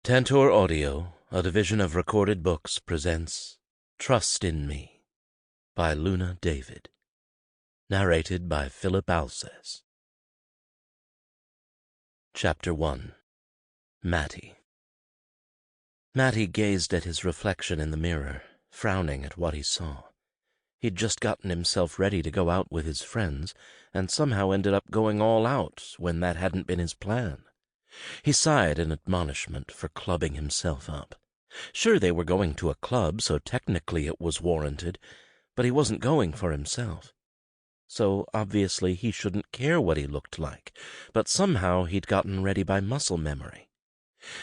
Tantor Audio, a division of Recorded Books, presents Trust in Me by Luna David. Narrated by Philip Alces. Chapter 1. Mattie. Mattie gazed at his reflection in the mirror, frowning at what he saw. He'd just gotten himself ready to go out with his friends, and somehow ended up going all out when that hadn't been his plan. He sighed in admonishment for clubbing himself up. Sure, they were going to a club, so technically it was warranted, but he wasn't going for himself. So obviously he shouldn't care what he looked like, but somehow he'd gotten ready by muscle memory.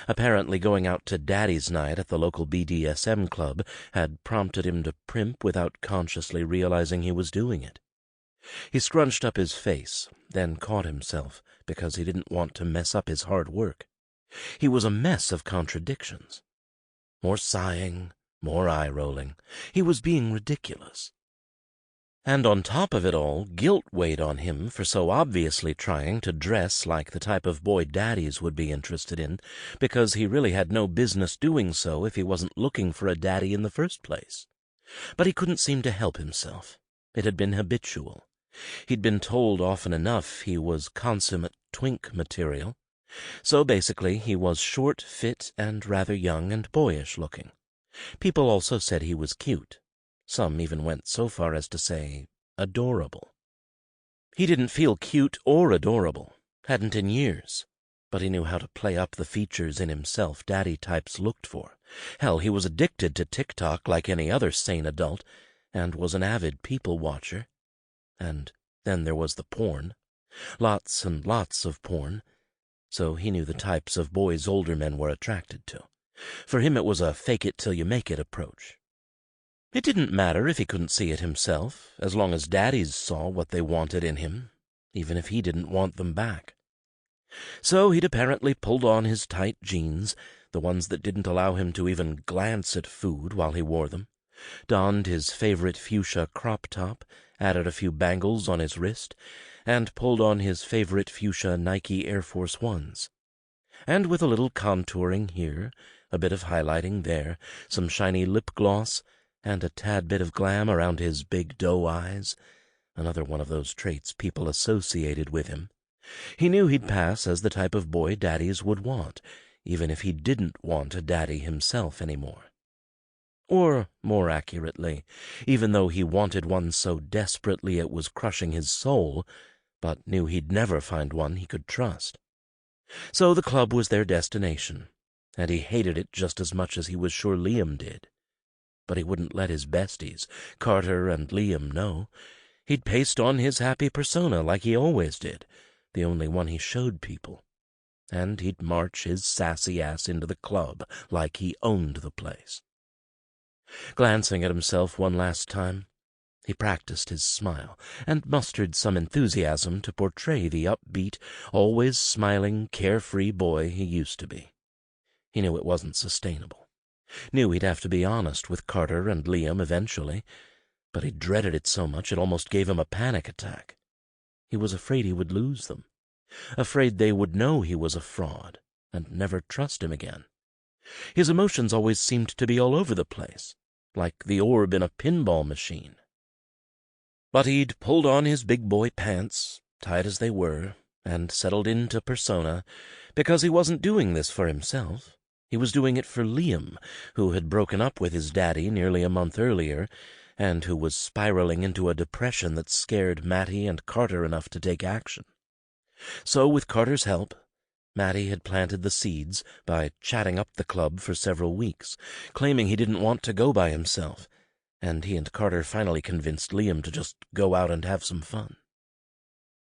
Apparently going out to Daddy's night at the local BDSM club had prompted him to primp without consciously realizing he was doing it. He scrunched up his face, then caught himself, because he didn't want to mess up his hard work. He was a mess of contradictions. More sighing, more eye-rolling. He was being ridiculous. And on top of it all, guilt weighed on him for so obviously trying to dress like the type of boy daddies would be interested in, because he really had no business doing so if he wasn't looking for a daddy in the first place. But he couldn't seem to help himself. It had been habitual. He'd been told often enough he was consummate twink material. So basically he was short, fit, and rather young and boyish looking. People also said he was cute. Some even went so far as to say adorable. He didn't feel cute or adorable, hadn't in years, but he knew how to play up the features in himself daddy types looked for. Hell, he was addicted to TikTok like any other sane adult, and was an avid people watcher. And then there was the porn. Lots and lots of porn. So he knew the types of boys older men were attracted to. For him it was a fake-it-till-you-make-it approach. It didn't matter if he couldn't see it himself, as long as daddies saw what they wanted in him, even if he didn't want them back. So he'd apparently pulled on his tight jeans, the ones that didn't allow him to even glance at food while he wore them, donned his favorite fuchsia crop top, added a few bangles on his wrist, and pulled on his favorite fuchsia Nike Air Force Ones. And with a little contouring here, a bit of highlighting there, some shiny lip gloss, and a tad bit of glam around his big doe eyes, another one of those traits people associated with him, he knew he'd pass as the type of boy daddies would want, even if he didn't want a daddy himself anymore. Or, more accurately, even though he wanted one so desperately it was crushing his soul, but knew he'd never find one he could trust. So the club was their destination, and he hated it just as much as he was sure Liam did. But he wouldn't let his besties, Carter and Liam, know. He'd paste on his happy persona like he always did, the only one he showed people. And he'd march his sassy ass into the club like he owned the place. Glancing at himself one last time, he practiced his smile and mustered some enthusiasm to portray the upbeat, always smiling, carefree boy he used to be. He knew it wasn't sustainable. Knew he'd have to be honest with Carter and Liam eventually, but he dreaded it so much it almost gave him a panic attack. He was afraid he would lose them, afraid they would know he was a fraud and never trust him again. His emotions always seemed to be all over the place, like the orb in a pinball machine. But he'd pulled on his big boy pants, tight as they were, and settled into persona, because he wasn't doing this for himself. He was doing it for Liam, who had broken up with his daddy nearly a month earlier, and who was spiraling into a depression that scared Mattie and Carter enough to take action. So, with Carter's help, Mattie had planted the seeds by chatting up the club for several weeks, claiming he didn't want to go by himself, and he and Carter finally convinced Liam to just go out and have some fun.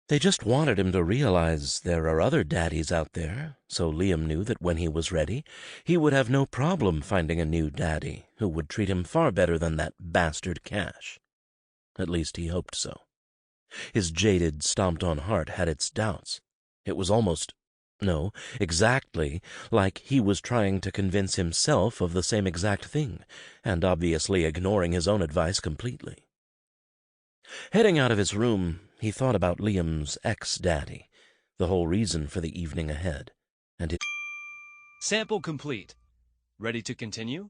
They just wanted him to realize there are other daddies out there, so Liam knew that when he was ready, he would have no problem finding a new daddy who would treat him far better than that bastard Cash. At least he hoped so. His jaded, stomped-on heart had its doubts. It was almost, no, exactly, like he was trying to convince himself of the same exact thing, and obviously ignoring his own advice completely. Heading out of his room, he thought about Liam's ex-daddy, the whole reason for the evening ahead, and it Sample complete. Ready to continue?